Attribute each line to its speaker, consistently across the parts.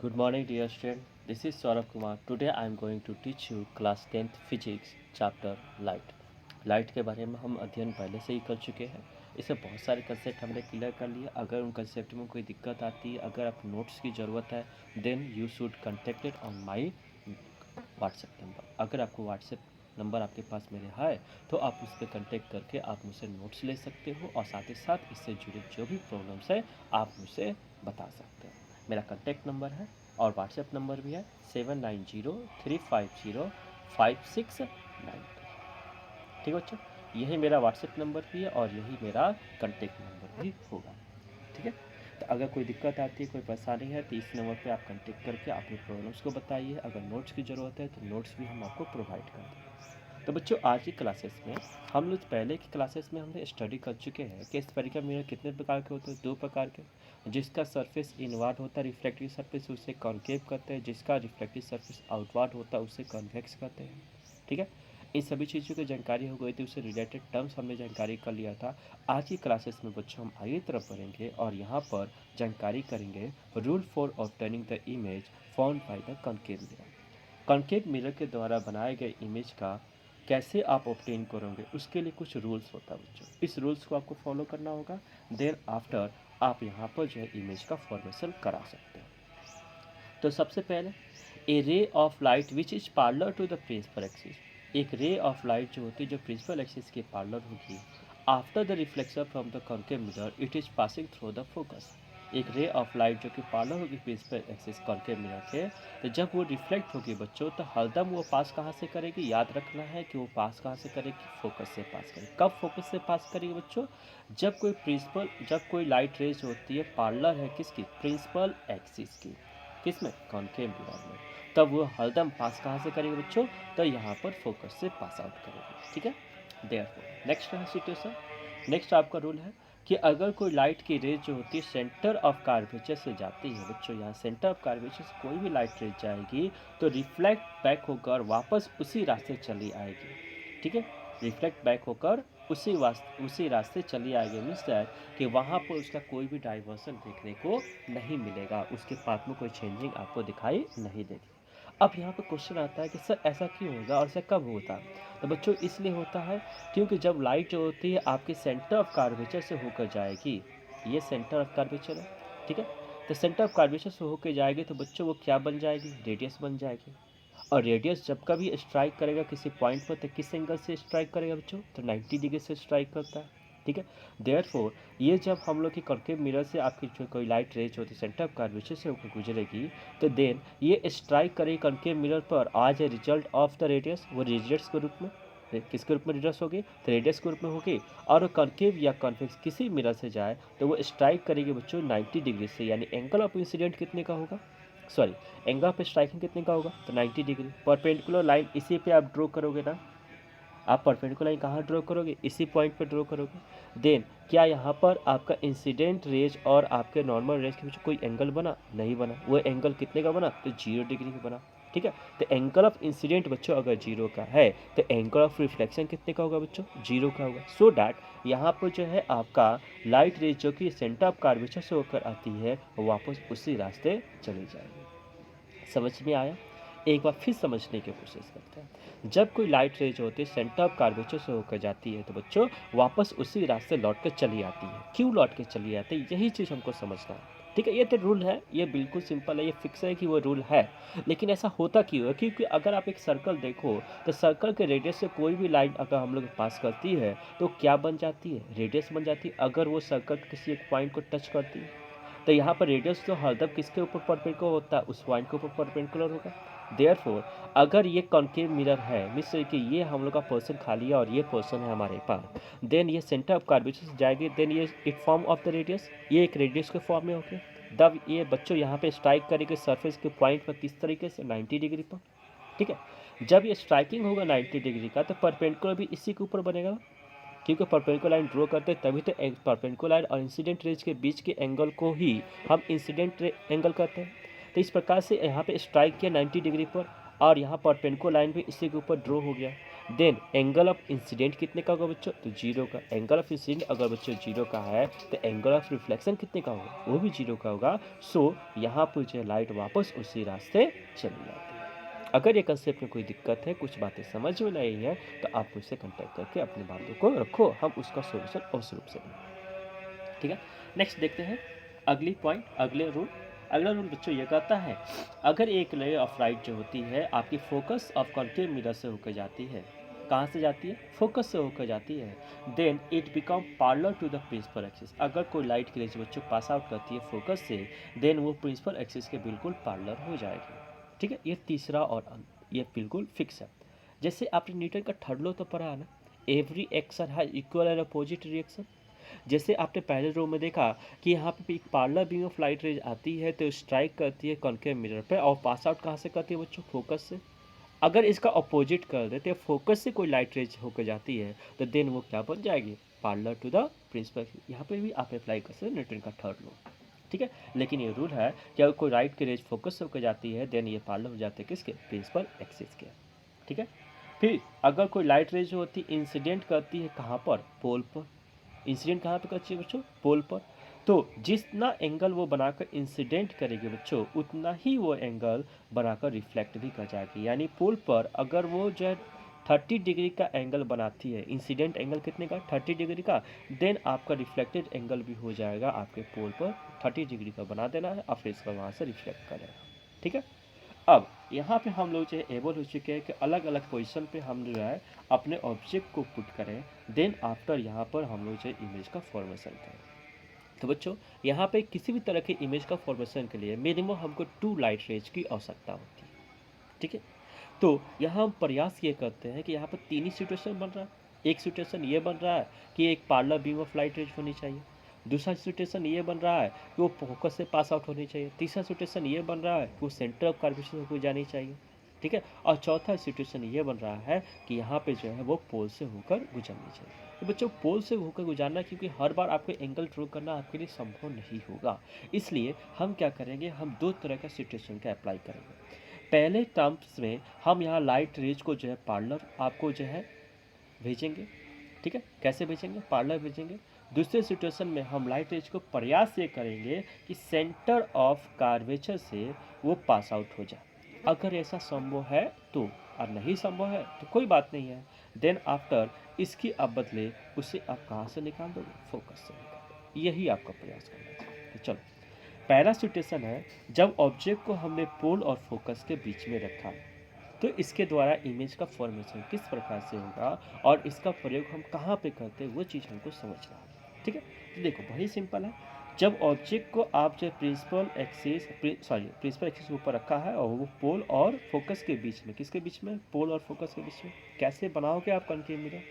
Speaker 1: Good morning, dear student. This is Saurabh Kumar. Today I am going to teach you class 10th physics chapter light. Light के बारे में हम अध्ययन पहले से ही कर चुके हैं. इससे बहुत सारे कंसेप्ट हमने क्लियर कर लिए. अगर उन कंसेप्ट में कोई दिक्कत आती है, अगर आप नोट्स की ज़रूरत है, then you should contacted on my WhatsApp number. अगर आपको व्हाट्सएप नंबर आपके पास मेरे है तो आप उस पर कॉन्टेक्ट करके आप मुझसे नोट्स ले सकते हो और साथ ही साथ इससे जुड़े जो भी प्रॉब्लम्स है आप मुझसे बता सकते हो. मेरा कॉन्टैक्ट नंबर है और व्हाट्सएप नंबर भी है 7903505692. ठीक है बच्चों, यही मेरा व्हाट्सएप नंबर भी है और यही मेरा कॉन्टैक्ट नंबर भी होगा. ठीक है, तो अगर कोई दिक्कत आती है, कोई परेशानी है तो इस नंबर पे आप कॉन्टेक्ट करके अपनी प्रॉब्लम्स को बताइए. अगर नोट्स की ज़रूरत है तो नोट्स भी हम आपको प्रोवाइड कर देंगे. तो बच्चों, आज की क्लासेस में हम लोग पहले की क्लासेस में हमने स्टडी कर चुके हैं कि इस तरीके मिरर कितने प्रकार के होते हैं. दो प्रकार के. जिसका सरफेस इनवर्ड होता है रिफ्लेक्टिव सरफेस उसे कॉन्केव कहते हैं. जिसका रिफ्लेक्टिव सरफेस आउटवर्ड होता है उसे कॉन्वेक्स कहते हैं. ठीक है, इन सभी चीज़ों की जानकारी हो गई थी. उससे रिलेटेड टर्म्स हमने जानकारी कर लिया था. आज की क्लासेस में बच्चों हम आगे तरफ बढ़ेंगे और यहाँ पर जानकारी करेंगे rule for obtaining the image found by the concave mirror. Concave mirror के द्वारा बनाए गए इमेज का कैसे आप ऑब्टेन करोगे, उसके लिए कुछ रूल्स होता है बच्चों. इस रूल्स को आपको फॉलो करना होगा. देन आफ्टर आप यहाँ पर जो है इमेज का फॉर्मेशन करा सकते हैं. तो सबसे पहले a ray of light which is parallel to the principal axis. एक रे ऑफ लाइट जो होती है जो प्रिंसिपल एक्सिस के पार्लर होगी, after the reflection from the concave mirror it is passing through the focus. एक रे ऑफ लाइट जो कि पार्लर होगी प्रिंसिपल एक्सिस कॉन्केव मिरर के, तो जब वो रिफ्लेक्ट होगी बच्चों तो हरदम वो पास कहाँ से करेगी, याद रखना है कि वो पास कहाँ से करेगी, फोकस से पास करेगी. कब फोकस से पास करेगी बच्चों, जब कोई लाइट रेज होती है पार्लर है किसकी, प्रिंसिपल एक्सिस की. किसमें, कॉन्केव मिरर में. तब वो हरदम पास कहाँ से करेगी बच्चों, तो यहाँ पर फोकस से पास आउट करेगी. ठीक है, देयरफॉर नेक्स्ट है सिचुएशन. नेक्स्ट आपका रूल है कि अगर कोई लाइट की रेज जो होती है सेंटर ऑफ कर्वेचर से जाती है बच्चों, यहाँ सेंटर ऑफ कर्वेचर से कोई भी लाइट रेज जाएगी तो रिफ्लेक्ट बैक होकर वापस उसी रास्ते चली आएगी. ठीक है, रिफ्लेक्ट बैक होकर उसी रास्ते चली आएगी. मीन्स दैट कि वहाँ पर उसका कोई भी डाइवर्सन देखने को नहीं मिलेगा, उसके पाथ में कोई चेंजिंग आपको दिखाई नहीं देगी. अब यहाँ पर क्वेश्चन आता है कि सर ऐसा क्यों होगा और ऐसा कब होता है. तो बच्चों इसलिए होता है क्योंकि जब लाइट जो होती है आपके सेंटर ऑफ कर्वेचर से होकर जाएगी, ये सेंटर ऑफ कर्वेचर है. ठीक है, तो सेंटर ऑफ कर्वेचर से होकर जाएगी तो बच्चों वो क्या बन जाएगी, रेडियस बन जाएगी. और रेडियस जब कभी स्ट्राइक करेगा किसी पॉइंट पर तो किस एंगल से स्ट्राइक करेगा बच्चों, तो 90 डिग्री से स्ट्राइक करता है. ठीक है, देयरफॉर ये जब हम लोग की कॉन्केव मिरर से आपकी जो कोई लाइट रेज होती है सेंटर ऑफ कर्वेचर से होकर गुजरेगी तो देन ये स्ट्राइक करेगी कॉन्केव मिरर पर आज a result of the radius. वो रेडियस के रूप में किसके रूप में रेडियस होगी, तो रेडियस के रूप में होगी. और कॉन्केव या कॉन्वेक्स किसी मिरर से जाए तो वो स्ट्राइक करेगी बच्चों 90 डिग्री से. यानी एंगल ऑफ इंसिडेंट कितने का होगा, सॉरी एंगल ऑफ स्ट्राइकिंग कितने का होगा, तो 90 डिग्री. परपेंडिकुलर लाइन इसी पे आप ड्रॉ करोगे ना, आप परपेंडिकुलर लाइन कहाँ ड्रॉ करोगे, इसी पॉइंट पर ड्रॉ करोगे. देन क्या यहाँ पर आपका इंसिडेंट रेज और आपके नॉर्मल रेज के बीच कोई एंगल बना, नहीं बना. वो एंगल कितने का बना, तो 0 डिग्री का बना. ठीक है, तो एंगल ऑफ इंसिडेंट बच्चों अगर 0 का है तो एंगल ऑफ रिफ्लेक्शन कितने का होगा बच्चों, 0 का होगा. सो डैट यहाँ पर जो है आपका लाइट रेज जो कि सेंटर ऑफ कर्वेचर से होकर आती है वो वापस उसी रास्ते चली जाएगी. समझ में आया, एक बार फिर समझने की कोशिश करते हैं. जब कोई लाइट रेज होती है सेंटर ऑफ कर्वेचर से होकर जाती है तो बच्चों वापस उसी रास्ते लौट कर चली आती है. क्यों लौट के चली आती है, यही चीज़ हमको समझना है. ठीक है, ये तो रूल है, ये बिल्कुल सिंपल है, ये फिक्स है कि वो रूल है. लेकिन ऐसा होता क्यों है, क्योंकि अगर आप एक सर्कल देखो तो सर्कल के रेडियस से कोई भी लाइन अगर हम लोग पास करती है तो क्या बन जाती है, रेडियस बन जाती है. अगर वो सर्कल किसी एक पॉइंट को टच करती है तो यहाँ पर रेडियस तो हरदम किसके ऊपर परपेंडिकुलर होता है, उस पॉइंट के ऊपर परपेंडिकुलर होगा. देयरफॉर अगर ये कॉन्केव मिरर है, मिस कि ये हम लोग का पोर्शन खाली है और ये पोर्शन है हमारे पास, देन ये सेंटर ऑफ कर्वेचर से जाएगी, देन ये एक फॉर्म ऑफ द रेडियस, ये एक रेडियस के फॉर्म में होगी. तब ये बच्चों यहाँ पे स्ट्राइक करेगी सरफेस के पॉइंट पर किस तरीके से, 90 डिग्री पर. ठीक है, जब ये स्ट्राइकिंग होगा 90 डिग्री का तो परपेंडिकुलर भी इसी के ऊपर बनेगा, क्योंकि परपेंडिकुलर लाइन ड्रॉ करते हैं तभी तो परपेंडिकुलर लाइन और इंसिडेंट रेज के बीच के एंगल को ही हम इंसिडेंट एंगल कहते हैं. तो इस प्रकार से यहाँ पे स्ट्राइक किया 90 डिग्री पर और यहाँ परपेंडिकुलर लाइन भी इसी के ऊपर ड्रॉ हो गया. देन एंगल ऑफ इंसिडेंट कितने का होगा बच्चों, तो 0 का। एंगल ऑफ इंसिडेंट अगर बच्चों 0 का है तो एंगल ऑफ रिफ्लेक्शन कितने का होगा, वो भी 0 का होगा। सो यहाँ पर जो लाइट वापस उसी रास्ते चली जाती है। अगर ये कंसेप्ट में कोई दिक्कत है, कुछ बातें समझ में नहीं है, तो आप मुझसे कांटेक्ट करके अपनी बातों को रखो, हम उसका सोल्यूशन अवश्य रूप से देंगे। ठीक है, नेक्स्ट देखते हैं अगली पॉइंट, अगले रूल। अगला रूल बच्चों ये कहता है, अगर एक रे ऑफ लाइट जो होती है आपकी फोकस ऑफ कॉन्केव मिरर से होकर जाती है, कहाँ से जाती है, फोकस से होकर जाती है, then it become parallel to the principal axis. अगर कोई लाइट की रेज बच्चों पास आउट करती है फोकस से, देन वो प्रिंसिपल एक्सिस के बिल्कुल पैरेलल हो जाएगी। ठीक है, ये तीसरा और ये बिल्कुल फिक्स है। जैसे आपने न्यूटन का थर्ड लॉ तो पढ़ा है ना, every action has equal and opposite reaction. जैसे आपने पहले रो में देखा कि यहाँ पे एक parallel beam of light rays आती है तो स्ट्राइक करती है कॉन्केव मिरर पे, और पास आउट कहाँ से करती है बच्चों, फोकस से। अगर इसका अपोजिट कर देते हैं, फोकस से कोई लाइट रेज होकर जाती है, तो देन वो क्या बन जाएगी, पैरेलल टू द प्रिंसिपल। यहाँ पे भी आप अप्लाई कर सकते हैं न्यूटन का थर्ड लॉ। ठीक है, लेकिन ये रूल है कि अगर कोई लाइट की रेज फोकस से होकर जाती है, देन ये पैरेलल हो जाते हैं किसके, प्रिंसिपल एक्सिस के। ठीक है, फिर अगर कोई लाइट रेज होती इंसिडेंट करती है कहाँ पर, पोल पर। इंसिडेंट कहाँ पे करती है बच्चों, पोल पर। तो जितना एंगल वो बनाकर इंसिडेंट करेगी बच्चों, उतना ही वो एंगल बनाकर रिफ्लेक्ट भी कर जाएगी। यानी पोल पर अगर वो जो है 30 डिग्री का एंगल बनाती है, इंसिडेंट एंगल कितने का, 30 डिग्री का, देन आपका रिफ्लेक्टेड एंगल भी हो जाएगा आपके पोल पर 30 डिग्री का बना देना है, और फिर इसका वहाँ से रिफ्लेक्ट करेगा। ठीक है, अब यहाँ पे हम लोग जो है एबल हो चुके हैं कि अलग अलग पोजीशन पे हम जो है अपने ऑब्जेक्ट को पुट करें, देन आफ्टर यहाँ पर हम लोग जो है इमेज का फॉर्मेशन करें। तो बच्चों यहाँ पे किसी भी तरह के इमेज का फॉर्मेशन के लिए मिनिमम हमको 2 लाइट रेज की आवश्यकता होती है। ठीक है, तो यहाँ हम प्रयास ये करते हैं कि यहाँ पर 3 ही सिचुएशन बन रहा है। एक सिचुएशन ये बन रहा है कि एक parallel beam of light rays होनी चाहिए, दूसरा सिचुएशन ये बन रहा है कि वो फोकस से पास आउट होनी चाहिए, तीसरा सिचुएशन ये बन रहा है कि वो सेंटर ऑफ कर्वेचर होकर जानी चाहिए। ठीक है, और चौथा सिचुएशन ये बन रहा है कि यहाँ पे जो है वो पोल से होकर गुजरनी चाहिए। तो बच्चों पोल से होकर गुजारना, क्योंकि हर बार आपको एंगल ड्रॉ करना आपके लिए संभव नहीं होगा, इसलिए हम क्या करेंगे, हम 2 तरह का सिचुएशन का अप्लाई करेंगे। पहले टर्म्स में हम यहाँ लाइट रेज को जो है पैरेलल आपको जो है भेजेंगे। ठीक है, कैसे भेजेंगे, पैरेलल भेजेंगे। दूसरे सिचुएशन में हम लाइट रेज को प्रयास ये करेंगे कि सेंटर ऑफ कर्वेचर से वो पास आउट हो जाए। अगर ऐसा संभव है तो, और नहीं संभव है तो कोई बात नहीं है, देन आफ्टर इसकी आप बदले उसे आप कहाँ से निकाल दोगे, फोकस से निकाल दोगे। यही आपका प्रयास करना चाहिए। तो चलो, पहला सिचुएशन है जब ऑब्जेक्ट को हमने पोल और फोकस के बीच में रखा, तो इसके द्वारा इमेज का फॉर्मेशन किस प्रकार से होगा और इसका प्रयोग हम कहाँ पे करते हैं, वो चीज़ हमको समझना है। ठीक है, तो देखो बड़ी सिंपल है। जब ऑब्जेक्ट को आप जो प्रिंसिपल एक्सिस के ऊपर रखा है और वो पोल और फोकस के बीच में, किसके बीच में, पोल और फोकस के बीच में, कैसे बनाओगे आप कॉन्केव मिरर,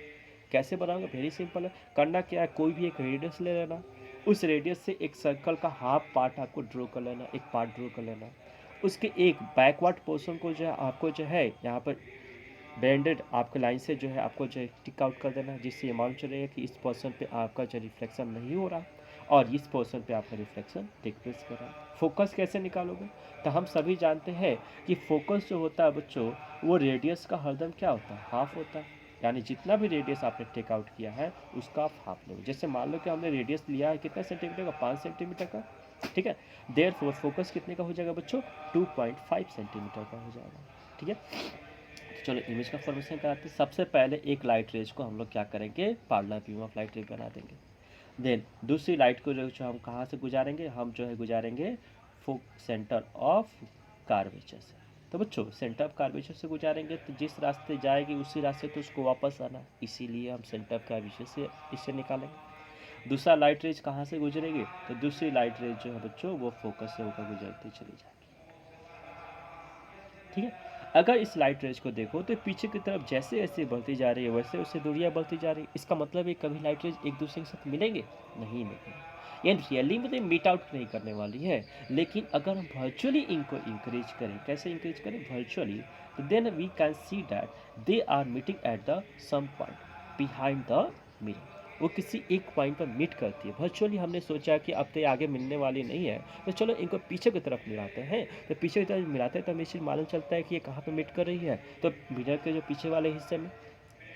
Speaker 1: कैसे बनाओगे, वेरी सिंपल है। करना क्या है, कोई भी एक रेडियस ले लेना, उस रेडियस से एक सर्कल का हाफ पार्ट आपको ड्रॉ कर लेना, एक पार्ट ड्रॉ कर लेना, उसके एक बैकवर्ड पोर्शन को जो है आपको जो है यहाँ पर बैंडेड आपके लाइन से जो है आपको जो है टिक आउट कर देना, जिससे ये मान चलेगा कि इस पोर्शन पे आपका जो रिफ्लेक्शन नहीं हो रहा और इस पोर्शन पे आपका रिफ्लेक्शन टेक प्लेस कर रहा है। फोकस कैसे निकालोगे, तो हम सभी जानते हैं कि फोकस जो होता है बच्चों, वो रेडियस का हरदम क्या होता है, हाफ होता है। यानी जितना भी रेडियस आपने टेक आउट किया है उसका आप हाफ लोगे। जैसे मान लो कि हमने रेडियस लिया है कितना सेंटीमीटर का, 5 सेंटीमीटर का। ठीक है, देयरफॉर फोकस कितने का हो जाएगा बच्चों, 2.5 सेंटीमीटर का हो जाएगा। ठीक है, तो चलो इमेज का फॉर्मेशन कराते हैं। सबसे पहले एक लाइट रेज को हम लोग क्या करेंगे, parallel beam of light rays बना देंगे। देन दूसरी लाइट को जो हम कहाँ से गुजारेंगे, हम जो है गुजारेंगे सेंटर ऑफ कर्वेचर से। तो बच्चों सेंटर ऑफ कर्वेचर से गुजारेंगे तो जिस रास्ते जाएगी उसी रास्ते तो उसको वापस आना, इसीलिए हम सेंटर ऑफ कर्वेचर से इसे निकालेंगे। दूसरा लाइट रेज कहाँ से गुजरेगी, तो दूसरी लाइट रेज जो है बच्चों वो फोकस से होकर गुजरती चली जाएगी। ठीक है, अगर इस लाइट रेज को देखो तो पीछे की तरफ जैसे जैसे बढ़ती जा रही है वैसे वैसे दूरियां बढ़ती जा रही है। इसका मतलब है कभी लाइट रेज एक दूसरे के साथ मिलेंगे नहीं, ये रियली में मीट आउट नहीं करने वाली है। लेकिन अगर हम वर्चुअली इनको इंकरेज करें, कैसे इंकरेज करें, वर्चुअली, तो then we can see that they are meeting at the same point behind the mirror. वो किसी एक पॉइंट पर मीट करती है। वर्चुअली हमने सोचा कि अब तो आगे मिलने वाली नहीं है, तो चलो इनको पीछे की तरफ मिलाते हैं। तो पीछे की तरफ मिलाते हैं तो हमें चीज़ मालूम चलता है कि ये कहाँ पे मीट कर रही है, तो मिरर के जो पीछे वाले हिस्से में।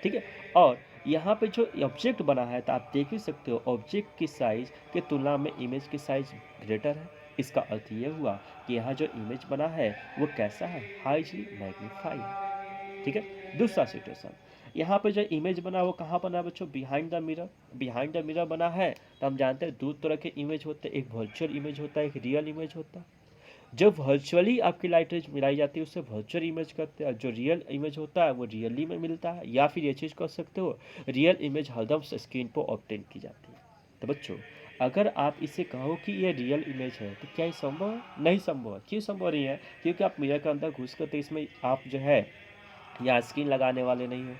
Speaker 1: ठीक है। और यहाँ पे जो ऑब्जेक्ट बना है तो आप देख ही सकते हो ऑब्जेक्ट की साइज की तुलना में इमेज की साइज ग्रेटर है। इसका अर्थ ये हुआ कि यहाँ जो इमेज बना है वो कैसा है, हाईली मैग्नीफाई है। ठीक है। दूसरा सिचुएशन, यहाँ पे जो इमेज बना वो कहाँ बना बच्चों, behind the mirror. Behind the mirror बना है तो हम जानते हैं दो तरह के इमेज होते हैं, एक वर्चुअल इमेज होता है, एक रियल इमेज होता है। जब वर्चुअली आपकी लाइट रेज मिलाई जाती है उससे वर्चुअल इमेज करते हैं, जो रियल इमेज होता है वो रियली में मिलता है। या फिर ये चीज़ कर सकते हो, रियल इमेज हरदम स्क्रीन पर ऑब्टेन की जाती है। तो बच्चों अगर आप इसे कहो कि ये रियल इमेज है तो क्या ये संभव है? नहीं संभव है। क्यों संभव नहीं है? क्योंकि आप मिरर के अंदर घुस कर तो इसमें आप जो है यहाँ स्क्रीन लगाने वाले नहीं हो,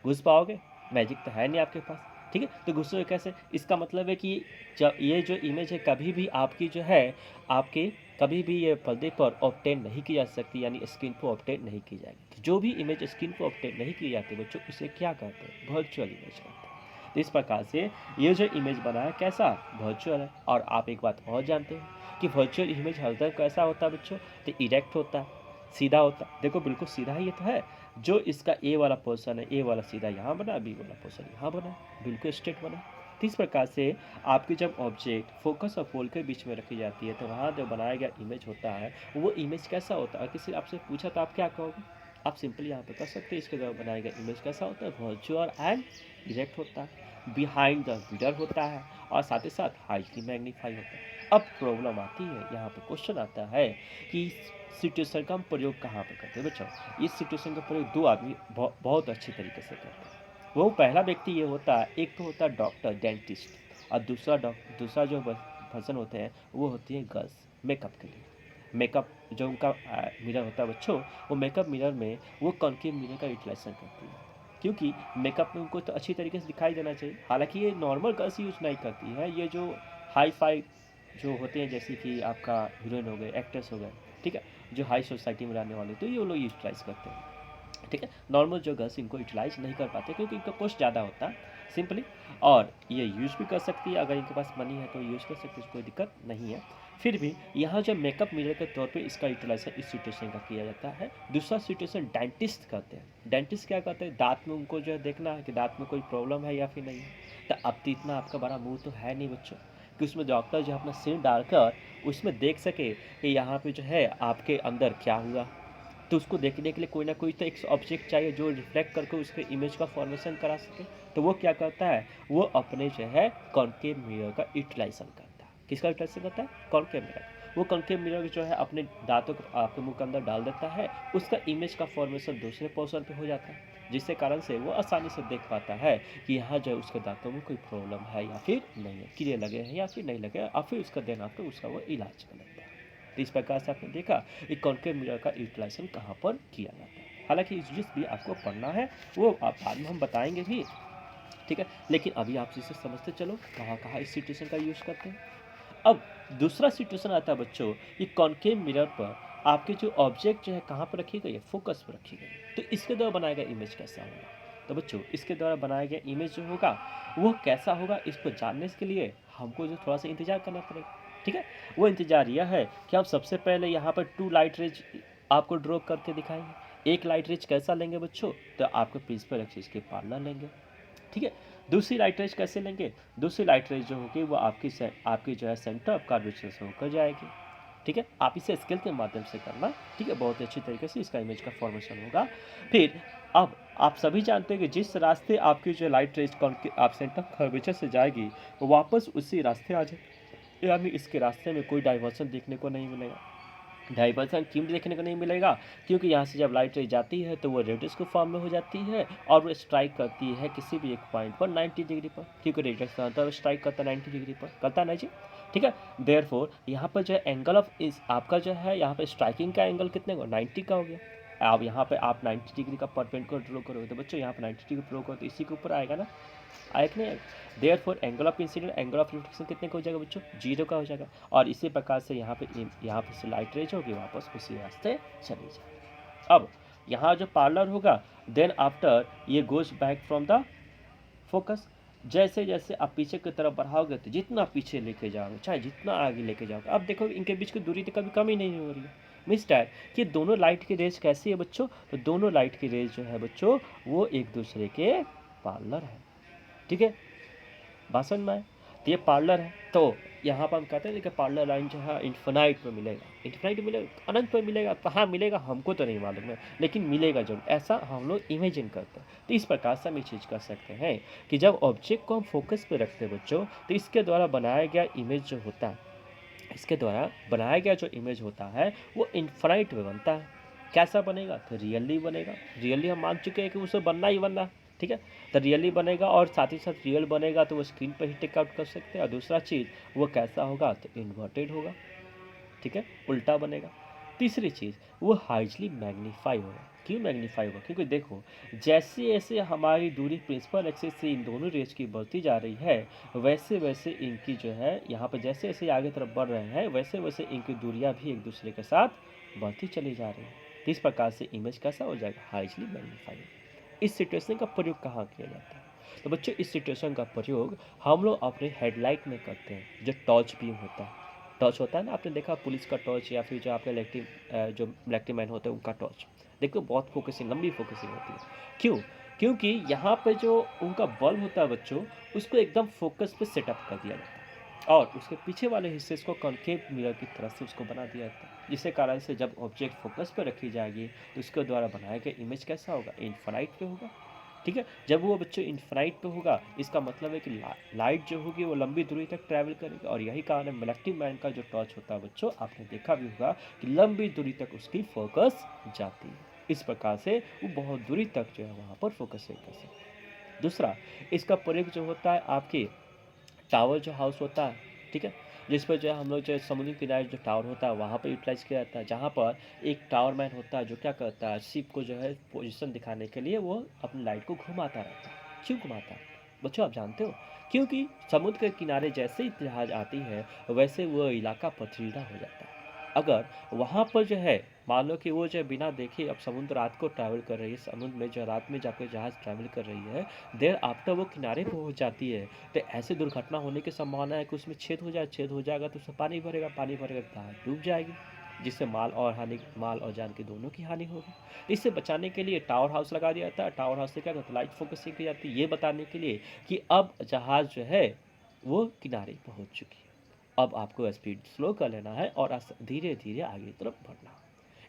Speaker 1: घुस पाओगे? मैजिक तो है नहीं आपके पास। ठीक है, तो घुसोगे कैसे? इसका मतलब है कि जब ये जो इमेज है कभी भी आपकी जो है आपके कभी भी ये पर्दे पर ऑब्टेन नहीं की जा सकती, यानी स्क्रीन पर ऑब्टेन नहीं की जाएगी। तो जो भी इमेज स्क्रीन पर ऑब्टेन नहीं की जाती बच्चों उसे क्या कहते हैं, वर्चुअल इमेज कहते हैं। तो इस प्रकार से ये जो इमेज बना है कैसा, वर्चुअल है। और आप एक बात और जानते हैं कि वर्चुअल इमेज हरदम कैसा होता है बच्चों, तो इरेक्ट होता है, सीधा होता है। देखो बिल्कुल सीधा ही ये तो है, जो इसका ए वाला पोर्शन है, ए वाला सीधा यहाँ बना, बी वाला पोर्शन यहाँ बना, बिल्कुल स्ट्रेट बना। तो इस प्रकार से आपकी जब ऑब्जेक्ट फोकस और पोल के बीच में रखी जाती है तो वहाँ जो बनाया गया इमेज होता है वो इमेज कैसा होता है। किसी आपसे पूछा तो आप क्या कहोगे? आप सिंपली यहाँ पे कर सकते हैं, इसके द्वारा बनाया गया इमेज कैसा होता है, वर्चुअल एंड डायरेक्ट होता है, बिहाइंड द मिरर होता है और साथ ही साथ हाईली मैग्नीफाई होता है। अब प्रॉब्लम आती है, यहाँ पे क्वेश्चन आता है कि सिचुएशन का हम प्रयोग कहाँ पे करते हैं बच्चों। इस सिचुएशन का प्रयोग दो आदमी बहुत अच्छी तरीके से करते हैं। वो पहला व्यक्ति ये होता है, एक तो होता है डॉक्टर डेंटिस्ट और दूसरा जो पर्सन होते हैं वो होती है गर्ल्स मेकअप के लिए। मेकअप जो उनका मिरर होता है बच्चों, वो मेकअप मिरर में वो कॉन्केव मिरर का यूटिलाइजेशन करती है, क्योंकि मेकअप में उनको तो अच्छी तरीके से दिखाई देना चाहिए। हालांकि ये नॉर्मल गर्ल्स यूज नहीं करती है, ये जो हाई फाई जो होते हैं जैसे कि आपका हीरोइन हो गए, एक्टर्स हो गए, ठीक है, जो हाई सोसाइटी में रहने वाले तो ये लोग यूटिलाइज करते हैं। ठीक है, नॉर्मल जो गर्ल्स इनको यूटिलाइज नहीं कर पाते क्योंकि इनका कॉस्ट ज़्यादा होता है सिंपली। और ये यूज़ भी कर सकती है, अगर इनके पास मनी है तो यूज़ कर सकती है, कोई दिक्कत नहीं है। फिर भी यहाँ जो मेकअप मिरर के तौर पे इसका यूटिलाइजेशन इस सिचुएशन का किया जाता है। दूसरा सिचुएशन डेंटिस्ट करते हैं। डेंटिस्ट क्या करते हैं, दांत में उनको जो है देखना है कि दांत में कोई प्रॉब्लम है या फिर नहीं है। तो अब तो इतना आपका बड़ा मुंह तो है नहीं बच्चों कि उसमें डॉक्टर जो अपना सिर डालकर उसमें देख सके कि यहाँ पे जो है आपके अंदर क्या हुआ। तो उसको देखने के लिए कोई ना कोई तो एक ऑब्जेक्ट चाहिए जो रिफ्लेक्ट करके उसके इमेज का फॉर्मेशन करा सके। तो वो क्या करता है, वो अपने जो है कॉन्केव मिरर का यूटिलाइजेशन करता है। किसका यूटिलाइजेशन करता है, कॉन्केव मिरर। वो कॉन्केव मिरर जो है अपने दांतों को आपके मुंह के अंदर डाल देता है, उसका इमेज का फॉर्मेशन दूसरे पोर्शन पे हो जाता है, जिससे कारण से वो आसानी से देख पाता है कि यहाँ जो है उसके दांतों में कोई प्रॉब्लम है या फिर नहीं है, कीड़े लगे हैं या फिर नहीं लगे, और फिर उसका देन आफ्टर उसका वो इलाज कर लेता है। तो इस प्रकार से आपने देखा एक कॉन्केव मिरर का यूटिलाइजेशन कहाँ पर किया जाता है। हालांकि जिस भी आपको पढ़ना है वो आप बाद में हम बताएंगे भी, ठीक है, लेकिन अभी आप इसे समझते चलो कहाँ कहाँ इस सिचुएशन का यूज़ करते हैं। अब दूसरा सिचुएशन आता है बच्चों, ये कॉन्केव मिरर पर आपके जो ऑब्जेक्ट जो है कहाँ पर रखी गई है, फोकस पर रखी गई है। तो इसके द्वारा बनाया गया इमेज कैसा होगा, तो बच्चों इसके द्वारा बनाया गया इमेज जो होगा वो कैसा होगा, इसको जानने के लिए हमको जो थोड़ा सा इंतजार करना पड़ेगा। ठीक है, वो इंतजार यह है कि हम सबसे पहले यहाँ पर 2 लाइट रेज आपको ड्रॉ करके दिखाएंगे। एक लाइट रेज कैसा लेंगे बच्चों, तो आपके प्रिंसिपल एक्सिस के पैरेलल लेंगे। ठीक है, दूसरी लाइट रेज कैसे लेंगे, दूसरी लाइट रेज जो होगी वो आपकी जो है सेंटर ऑफ कर्वेचर से होकर जाएगी। ठीक है, आप इसे स्केल के माध्यम से करना, ठीक है, बहुत अच्छी तरीके से इसका इमेज का फॉर्मेशन होगा। फिर अब आप सभी जानते हैं कि जिस रास्ते आपकी जो लाइट रेज आप सेंटर ऑफ कर्वेचर से जाएगी वो वापस उसी रास्ते आ जाए, यानी इसके रास्ते में कोई डाइवर्सन देखने को नहीं मिलेगा। डाइवर्सन क्यों देखने को नहीं मिलेगा, क्योंकि यहाँ से जब लाइट रे जाती है तो वो रेडियस के फॉर्म में हो जाती है और वो स्ट्राइक करती है किसी भी एक पॉइंट पर 90 डिग्री पर, क्योंकि रेडियस का अंतर स्ट्राइक करता है 90 डिग्री पर, करता ना जी। ठीक है, देयरफॉर यहाँ पर जो है एंगल ऑफ इस आपका जो है यहाँ पे स्ट्राइकिंग का एंगल कितने का, 90 का हो गया। अब यहाँ पे आप 90 डिग्री का परपेंडिकुलर ड्रॉ करोगे तो बच्चों यहाँ पे 90 डिग्री ड्रॉ करो तो इसी के ऊपर आएगा ना, आएगा नहीं। Therefore angle of incident angle of reflection कितने का हो जाएगा बच्चों, 0 का हो जाएगा। और इसी प्रकार से यहाँ पे से लाइट रेज होगी वापस उसी रास्ते चली जाएगी। अब यहाँ जो पार्लर होगा देन आफ्टर ये goes back from the focus. जैसे जैसे आप पीछे की तरफ बढ़ाओगे तो जितना पीछे लेके जाओगे चाहे जितना आगे लेके जाओगे, अब देखो इनके बीच की दूरी तो कभी कम ही नहीं हो रही है, मीन्स दैट कि दोनों लाइट की रेज कैसी है बच्चों, तो दोनों लाइट की रेज जो है बच्चों वो एक दूसरे के पार्लर है। ठीक है, बात समझ में आए? तो ये पार्लर है, तो यहाँ पर हम कहते हैं कि पार्लर लाइन जो है इन्फिनाइट में मिलेगा, इन्फिनाइट मिलेगा, अनंत में मिलेगा। कहाँ मिलेगा हमको तो नहीं मालूम है, लेकिन मिलेगा जरूर, ऐसा हम लोग इमेजिन करते हैं। तो इस प्रकार से हम ये चीज़ कर सकते हैं कि जब ऑब्जेक्ट को हम फोकस पे रखते हैं बच्चों, तो इसके द्वारा बनाया गया इमेज जो होता है, इसके द्वारा बनाया गया जो इमेज होता है वो इन्फिनाइट में बनता है। कैसा बनेगा, तो रियली बनेगा। रियली हम मान चुके हैं कि उसे बनना ही बनना, ठीक है। तो रियली बनेगा और साथ ही साथ रियल बनेगा तो वो स्क्रीन पर ही टेक आउट कर सकते हैं। और दूसरा चीज़ वो कैसा होगा, तो इन्वर्टेड होगा, ठीक है, उल्टा बनेगा। तीसरी चीज़ वो हाइजली मैग्नीफाई होगा। क्यों मैग्नीफाई होगा, क्योंकि देखो जैसे जैसे हमारी दूरी प्रिंसिपल एक्सिस से इन दोनों रेज की बढ़ती जा रही है, वैसे वैसे इनकी जो है यहाँ पर जैसे जैसे आगे तरफ बढ़ रहे हैं, वैसे वैसे इनकी दूरियाँ भी एक दूसरे के साथ बढ़ती चली जा रही है। तो इस प्रकार से इमेज कैसा हो जाएगा, हाइजली मैग्नीफाई। इस सिचुएशन का प्रयोग कहाँ किया जाता है, तो बच्चों इस सिचुएशन का प्रयोग हम लोग अपने हेडलाइट में करते हैं। जो टॉर्च बीम होता है, टॉर्च होता है ना, आपने देखा पुलिस का टॉर्च या फिर जो आपके जो इलेक्ट्रिक मैन होते हैं उनका टॉर्च, देखो बहुत फोकसिंग, लंबी फोकसिंग होती है। क्यों, क्योंकि यहाँ पे जो उनका बल्ब होता है बच्चों, उसको एकदम फोकस पे सेटअप कर दिया जाता है और उसके पीछे वाले हिस्से को कॉन्केव मिरर की तरह से उसको बना दिया जाता है, जिसके कारण से जब ऑब्जेक्ट फोकस पर रखी जाएगी तो उसके द्वारा बनाया गया इमेज कैसा होगा, इनफाइनाइट पे होगा। ठीक है, जब वो बच्चों इनफाइनाइट पे होगा, इसका मतलब है कि लाइट जो होगी वो लंबी दूरी तक ट्रैवल करेगी। और यही कारण है इलेक्ट्रिक मैन का जो टॉर्च होता है बच्चों, आपने देखा भी होगा कि लंबी दूरी तक उसकी फोकस जाती है। इस प्रकार से वो बहुत दूरी तक जो है वहाँ पर फोकस कर सकते हैं। दूसरा, इसका प्रयोग जो होता है आपके टावर जो हाउस होता है, ठीक है, जिस पर जो है हम लोग जो समुद्री किनारे जो टावर होता है वहाँ पर यूटिलाइज किया जाता है, जहाँ पर एक टावर मैन होता है जो क्या करता है, शिप को जो है पोजीशन दिखाने के लिए वो अपनी लाइट को घुमाता रहता है। क्यों घुमाता है बच्चों, आप जानते हो? क्योंकि समुद्र के किनारे जैसे ही जहाज आती है वैसे वो इलाका पथरीला हो जाता है। अगर वहाँ पर जो है मान लो कि वो जो है बिना देखे, अब समुद्र रात को ट्रैवल कर रही है, समुद्र में जो रात में जाकर जहाज ट्रैवल कर रही है, देर आफ्टर वो किनारे पहुँच जाती है, तो ऐसी दुर्घटना होने की संभावना है कि उसमें छेद हो जाए, छेद हो जाएगा तो उसमें पानी भरेगा, पानी भरेगा तो जहाज डूब जाएगी, जिससे माल और जान की दोनों की हानि होगी। तो इससे बचाने के लिए टावर हाउस लगा दिया जाता है। टावर हाउस से क्या करता है, लाइट फोकसिंग की जाती है, ये बताने के लिए कि अब जहाज जो है वो किनारे पहुंच चुकी है, अब आपको स्पीड स्लो कर लेना है और धीरे धीरे आगे की तरफ बढ़ना है।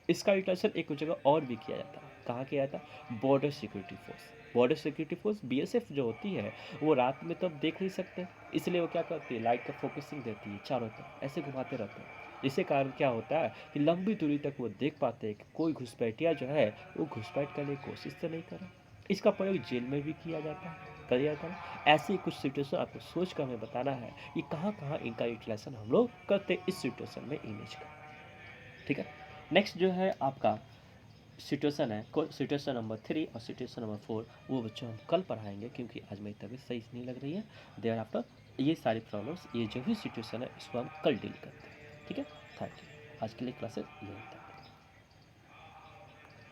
Speaker 1: इसका यूटिलाइजेशन एक जगह और भी किया जाता है, कहाँ किया जाता है, border security force. Border security force BSF जो होती है वो रात में तो देख नहीं सकते, इसलिए वो क्या करती है, लाइट का फोकसिंग देती है चारों तरफ, ऐसे घुमाते रहते हैं। इसके कारण क्या होता है कि लंबी दूरी तक वो देख पाते हैं कि कोई घुसपैठिया जो है वो घुसपैठ करने की कोशिश तो नहीं करे। इसका प्रयोग जेल में भी किया जाता है, किया जाता है। ऐसी कुछ सिचुएशन आपको सोच कर हमें बताना है कि कहाँ कहाँ इनका यूटिलाइजेशन हम लोग करते हैं इस सिचुएशन में इमेज का। ठीक है, नेक्स्ट जो है आपका सिचुएशन है, सिचुएशन नंबर 3 और सिचुएशन नंबर 4, वो बच्चों हम कल पढ़ाएंगे क्योंकि आज मेरी तबीयत सही नहीं लग रही है। देयर आफ्टर ये सारी प्रॉब्लम्स, ये जो भी सिचुएशन है इसको हम कल डील करते हैं। ठीक है, थैंक यू, आज के लिए क्लासेस ये होता है।